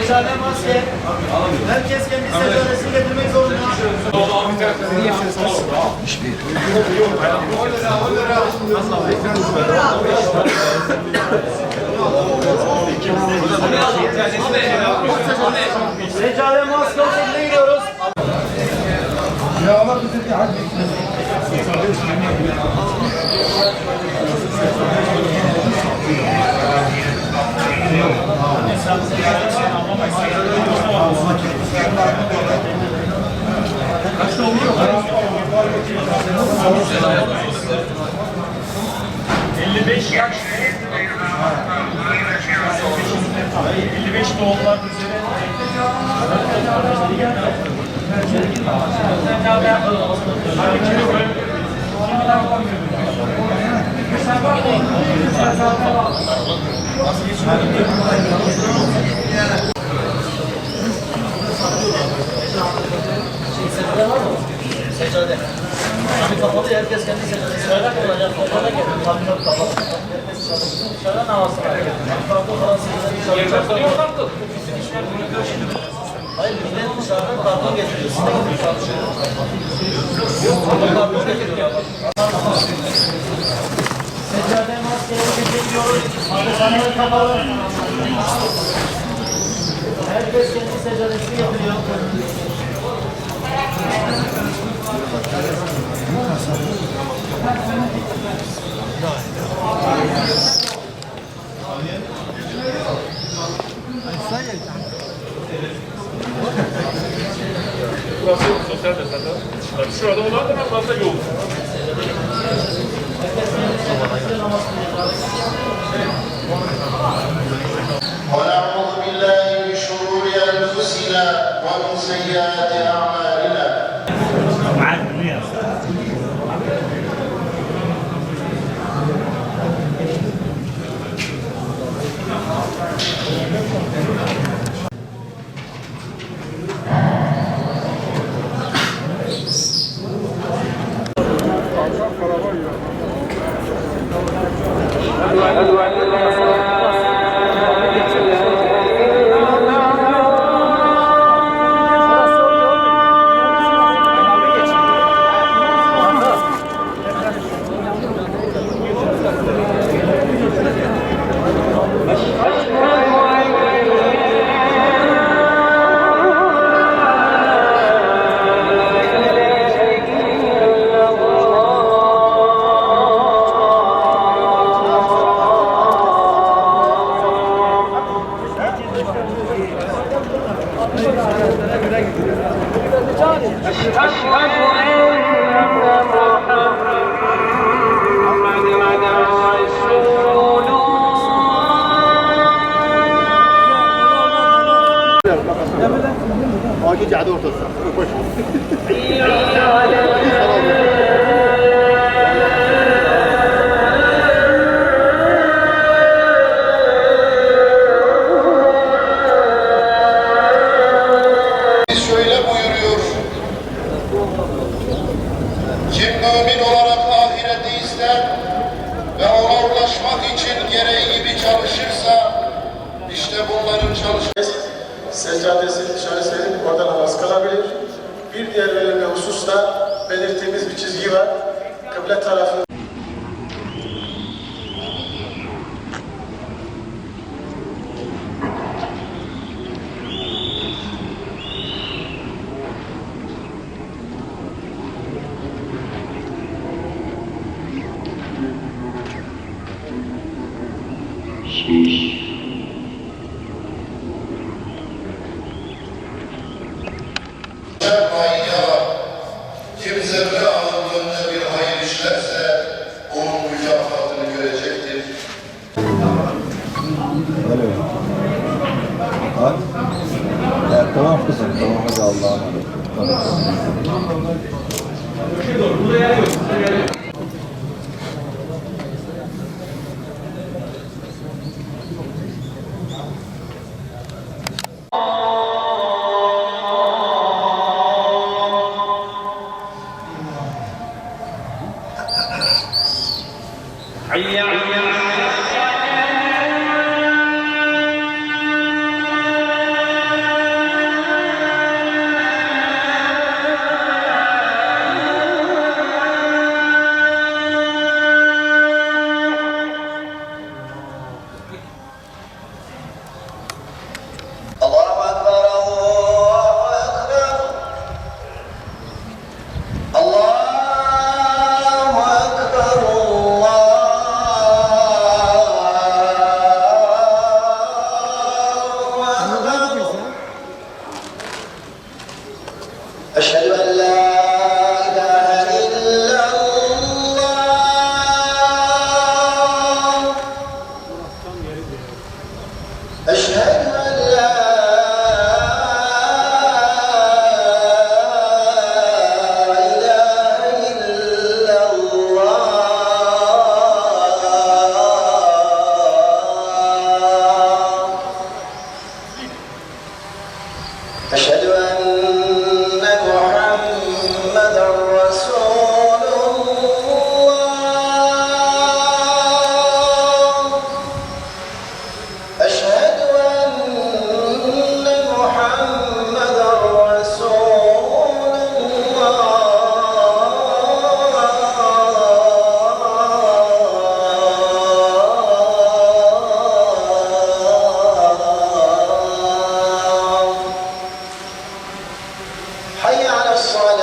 Seçhane maske. Herkes kendi seçhanesini getirmek zorunda. Seçhane maske şeklinde gidiyoruz. Ya Allah bizi bir hadi. Kaçta oluyor? 55 yaş. 55 doğumlar üzere. Seçhane. Abi kapalı, herkes kendi seçhane. Dışarıdan olacak, kapalı gelin. Tabii yok kapalı. Herkes dışarıdan. Dışarıdan havası var. Farklı falan sizden dışarıdan. Hayır, millet dışarıdan karton getiriyor. Size getiriyor. Yok, karton getiriyor. Seçhane maskeleri getiriyoruz. Hastaneler kapalı. Herkes kendi seçhanesini getiriyor. Burası sosyal mesafe. Şurada olan da fazla yoğun. ونعوذ بالله من شرور أنفسنا ومن سيئات أعمالنا Gece adı ortası. Koş. şöyle buyuruyor. Kim mümin olarak ahireti ister ve ona ulaşmak için gereği gibi çalışırsa işte bunların çalışması Seccadesini dışarı serip orada namaz kılabilir. Bir diğer önemli hususta belirttiğimiz bir çizgi var. Kıble tarafı kim zerre alındığında bir hayır işlerse onun mükafatını görecektir. Tamam kızım, tamam hadi Allah'a emanet. أشهد أن لا إله إلا الله. أشهد أن محمدًا رسول الله. أشهد أن محمدًا رسول الله. حي على الصلاة.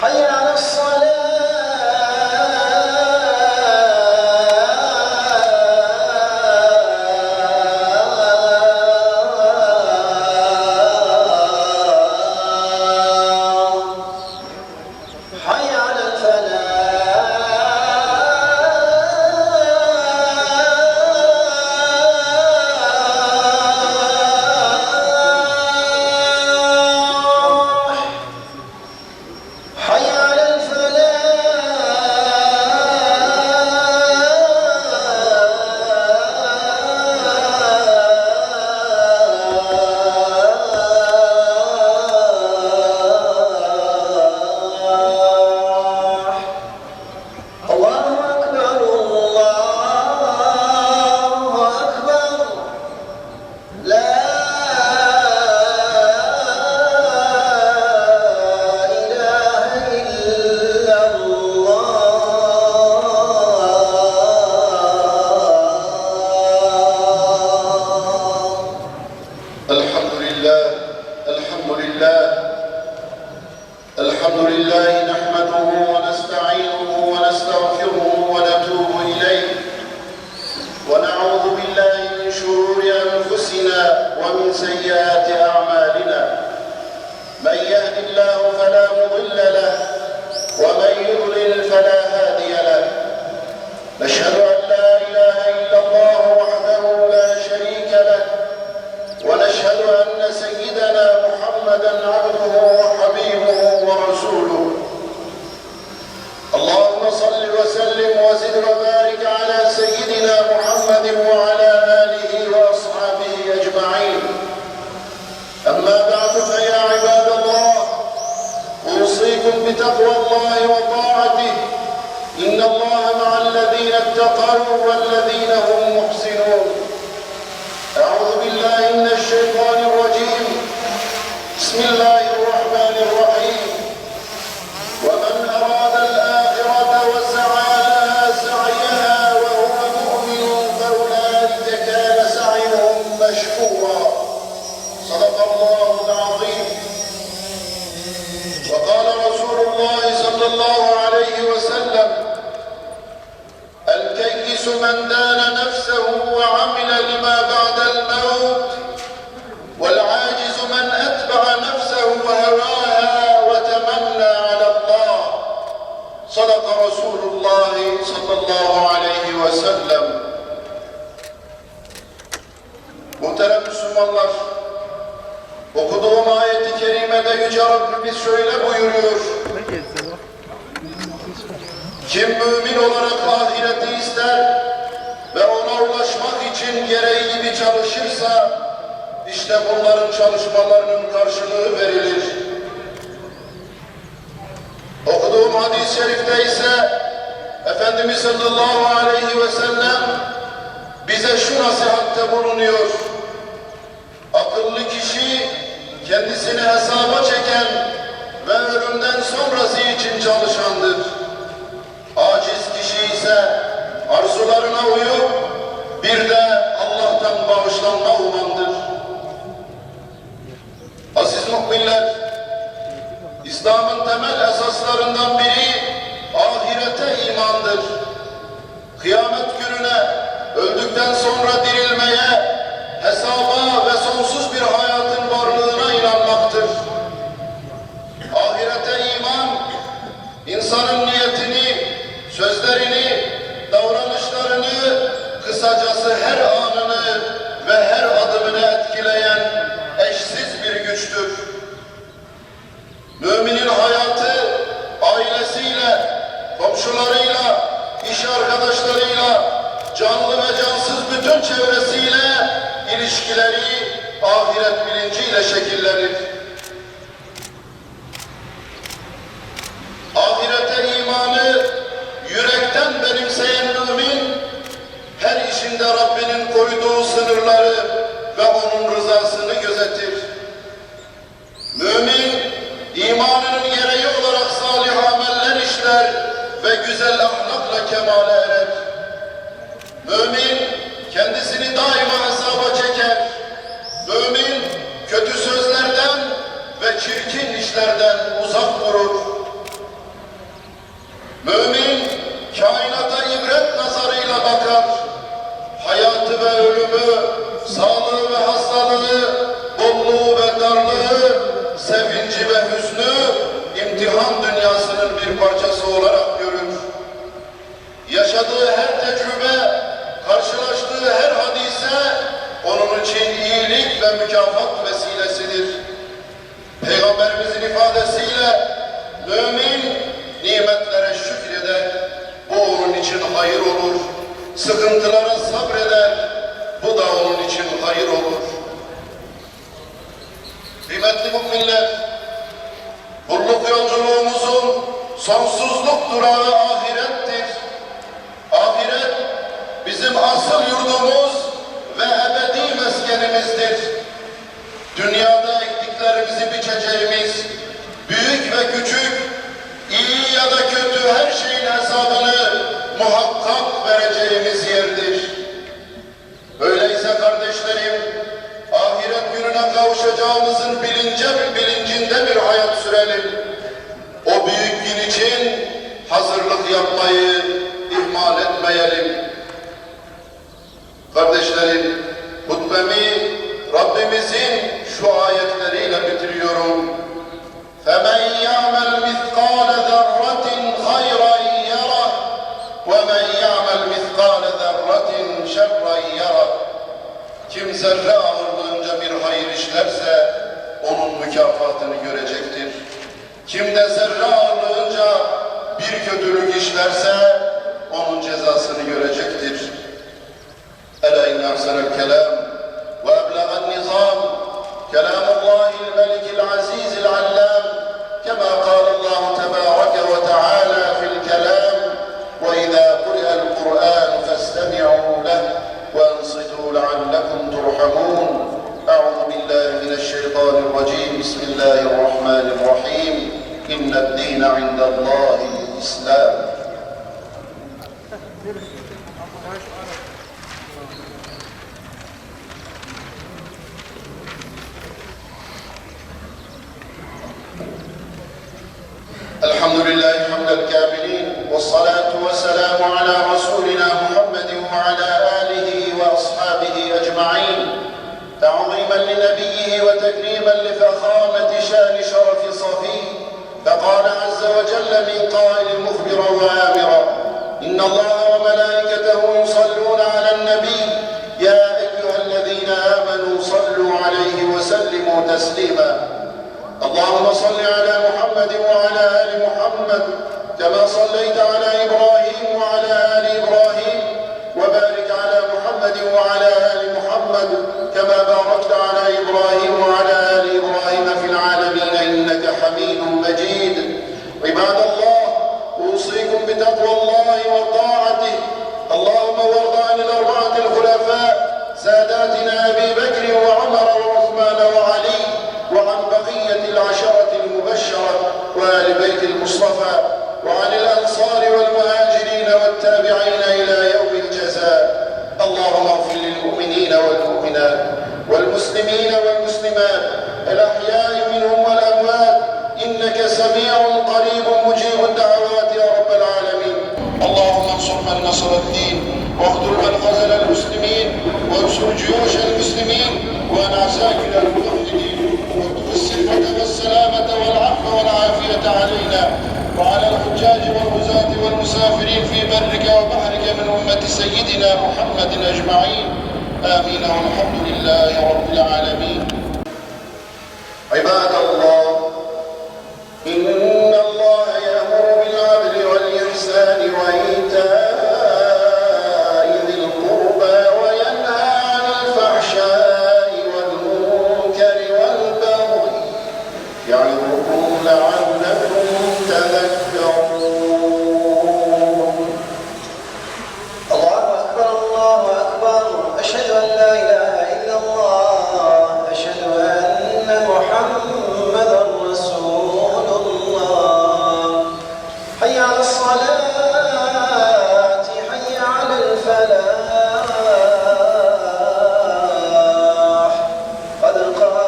حي على الصلاة. حي على الفلاح. حي على الفلاح. الله أكبر الله أكبر. لا إله إلا الله. الحمد لله الحمد لله الحمد لله نحمده ونستعينه ونستغفره ونتوب إليه ونعوذ بالله من شرور أنفسنا ومن سيئات أعمالنا. من يهد الله فلا مضل له ومن يضلل فلا هادي له. نشهد أن لا إله إلا الله وحده لا شريك له ونشهد أن سيدنا محمدًا عبده وحبيبه ورسوله. اللهم صل وسلم وزد وبارك على سيدنا محمد وعلى آله وأصحابه أجمعين. أما بعد فيا عباد الله، أوصيكم بتقوى الله وطاعته. إن الله مع الذين اتقوا والذين هم محسنون. أعوذ بالله من الشيطان الرجيم. بسم الله الرحمن الرحيم. ومن أراد الآخرة وسعى لها سعيها وهو مؤمن فأولئك كان سعيهم مشكورا. صدق الله العظيم. وقال رسول الله صلى الله عليه وسلم: الكيس من دان نفسه وعمل لما بعد الموت، والعاجز من أتبع نفسه وهواها وتمنى على الله. صدق رسول الله صلى الله عليه وسلم. Muhterem Müslümanlar, okuduğum ayet-i kerimede Yüce Rabbimiz şöyle buyuruyor: kim mümin olarak ahireti ister ve ona ulaşmak için gereği gibi çalışırsa, işte bunların çalışmalarının karşılığı verilir. Okuduğum hadis-i şerifte ise Efendimiz sallallahu aleyhi ve sellem bize şu nasihatte bulunuyor: akıllı kişi kendisini hesaba çeken ve ölümden sonrası için çalışandır. Aciz kişi ise arzularına uyup bir de Allah'tan bağışlanma umandır. Aziz müminler, İslam'ın temel esaslarından biri ahirete imandır. Kıyamet gününe, öldükten sonra dirilmeye, hesaba ve sonsuz bir hayata komşularıyla, iş arkadaşlarıyla, canlı ve cansız bütün çevresiyle ilişkileri ahiret bilinciyle şekillenir. Ahirete imanı yürekten benimseyen mümin, her işinde Rabbinin koyduğu sınırları ve onun rızasını gözetir. Mümin, imanının gereği olarak salih ameller işler ve güzel ahlakla kemale erer. Mümin, kendisini daima hesaba çeker. Mümin, kötü sözlerden ve çirkin işlerden uzak durur. Mümin, kainata ibret nazarıyla bakar. Hayatı ve ölümü, sağlığı ve hastalığı, bolluğu ve darlığı, sevinci ve hüznü, imtihan dünyasının bir parçası olarak görür. Yaşadığı her tecrübe, karşılaştığı her hadise, onun için iyilik ve mükafat vesilesidir. Peygamberimizin ifadesiyle, mümin, nimetlere şükreder, bu onun için hayır olur. Sıkıntılara sabreder, bu da onun için hayır olur. Kıymetli müminler, kulluk yolculuğumuzun sonsuzluk durağı ahirettir. Ahiret, bizim asıl yurdumuz ve ebedi meskenimizdir. Dünyada ektiklerimizi biçeceğimiz, büyük ve küçük, iyi ya da kötü her şeyin hesabını muhakkak vereceğimiz yerdir. Öyleyse kardeşlerim, ahiret gününe kavuşacağımızın bilincinde bir hayat sürelim. O büyük gün için hazırlık yapmayı ihmal etmeyelim. Kardeşlerim, hutbemi Rabbimizin şu ayetleriyle bitiriyorum. فَمَنْ يَعْمَلْ مِثْقَالَ ذَرَّةٍ خَيْرًا يَرَهُ وَمَنْ يَعْمَلْ مِثْقَالَ ذَرَّةٍ شَرًّا يَرَهُ. Kim zerre ağırlığınca bir hayır işlerse onun mükafatını görecektir. Kim de zerre ağırlığınca bir kötülük işlerse onun cezasını görecektir. Ela inne ahsenel kelam ve eblegan nizam kelamullahil melikil azizil allam kema kâlallahu tebâreke ve teâlâ fil kelam ve izâ kuri'el Kur'an festemi'û leh ve ensitû leallekum turhamûn. Euzu billahi mineşşeytanirracim. Bismillahirrahmanirrahim. İnned-dîne indellâhil İslam. الحمد لله حمد الكاملين والصلاة والسلام على رسولنا محمد وعلى آله وأصحابه أجمعين تعظيما لنبيه وتكريما لفخامة شان شرف صفيه. فقال عز وجل من قائل مخبرا وآمرا إن الله وملائكته يصلون على النبي يا أيها الذين آمنوا صلوا عليه وسلموا تسليما. اللهم صل على محمد وعلى آل محمد كما صليت على إبراهيم وعلى آل إبراهيم وبارك على محمد وعلى آل محمد كما باركت على إبراهيم وعلى آل إبراهيم في العالمين إنك حميد مجيد. عباد الله، أوصيكم بتقوى الله وطاعته. اللهم وارض عن الأربعة الخلفاء ساداتنا أبي بكر وعمر وعثمان وعلي وعن بقية العشرة المبشرة وآل بيت المصطفى وعن الأنصار والمهاجرين والتابعين إلى يوم الجزاء. اللهم اغفر للمؤمنين والمؤمنات والمسلمين والمسلمات الأحياء منهم والأموات إنك سميع قريب مجيب الدعوات يا رب العالمين. اللهم انصر من نصر الدين واخذل من خذل المسلمين وانصر جيوش المسلمين وأن عساكر الموحدين واكتب السلمة والسلامة والعفو والعافية علينا وعلى الحجاج والغزاة والمسافرين في برك وبحرك من أمة سيدنا محمد أجمعين. آمين والحمد لله رب العالمين. عباد الله، إن الله يأمر بالعدل والإحسان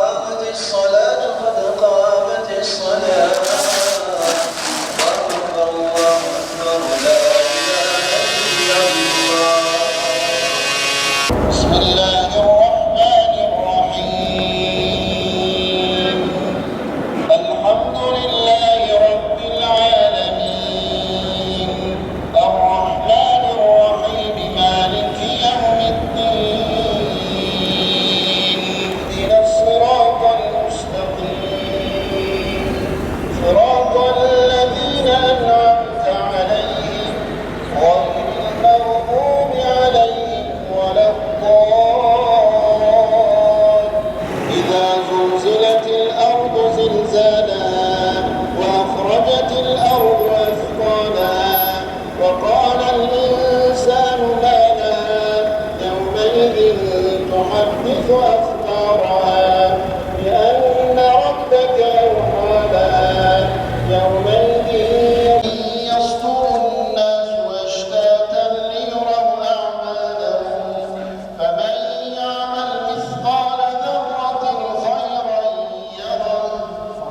قامت الصلاة قد قامت الصلاة الله أكبر الله أكبر لا إله إلا الله. بسم الله الرحمن الرحيم. الحمد لله رب العالمين الرحمن الرحيم مالك يوم الدين اهدنا الصراط المستقيم صراط الذين أنعمت عليهم غير المغضوب عليهم ولا إذا زلزلت الأرض زلزالها وأخرجت الأرض أثقالها وقال الإنسان ما لها يومئذ تحدث أخبارها بأن ربك أوحى لها يومئذ يصدر الناس أشتاتا ليروا أعمالهم فمن يعمل مثقال ذرة خيرا يره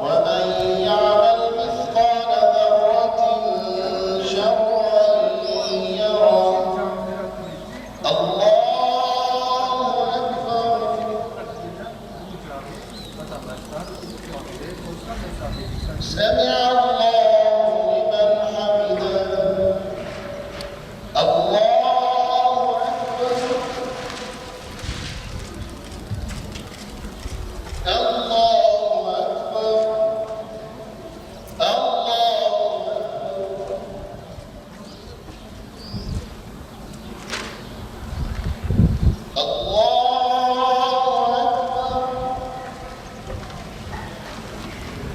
ومن يعمل مثقال ذرة شرا يره. الله أكبر. سمع الله لمن حمده. الله أكبر. الله أكبر. الله أكبر. الله أكبر.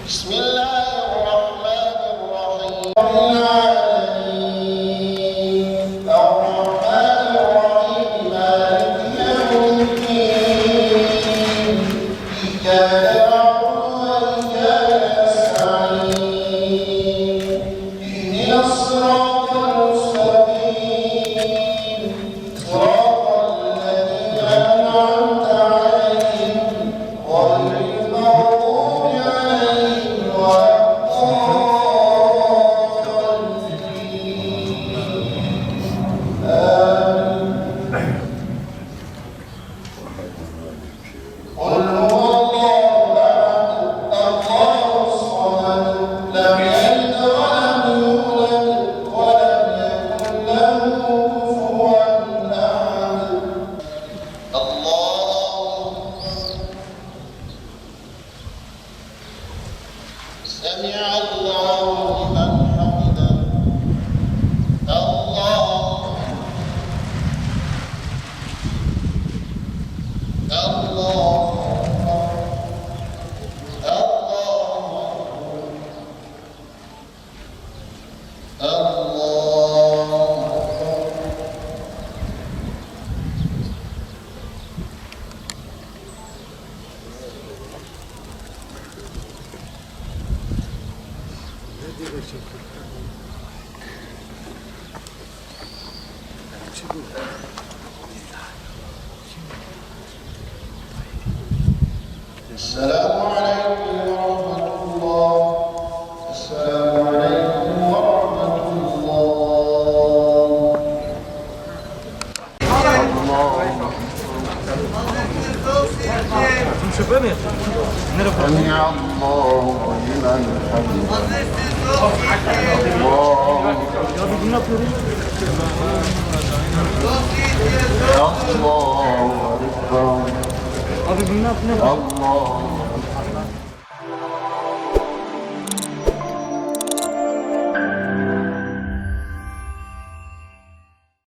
بسم الله الرحمن الرحيم. العالمين الرحمن الرحيم مالك يوم الدين إياك نعبد وإياك نستعين اهدنا الصراط المستقيم صراط الذين أنعمت عليهم غير المغضوب عليهم ولا الضالين. آمين. قل هو الله أحد الله الصمد لم يلد ولم يولد ولم يكن له كفوا أحد. الله سمع الله لمن حمده. الله الله السلام عليكم ورحمة الله. السلام عليكم ورحمة الله. سمع الله لمن حمده. الله أكبر. الله أكبر.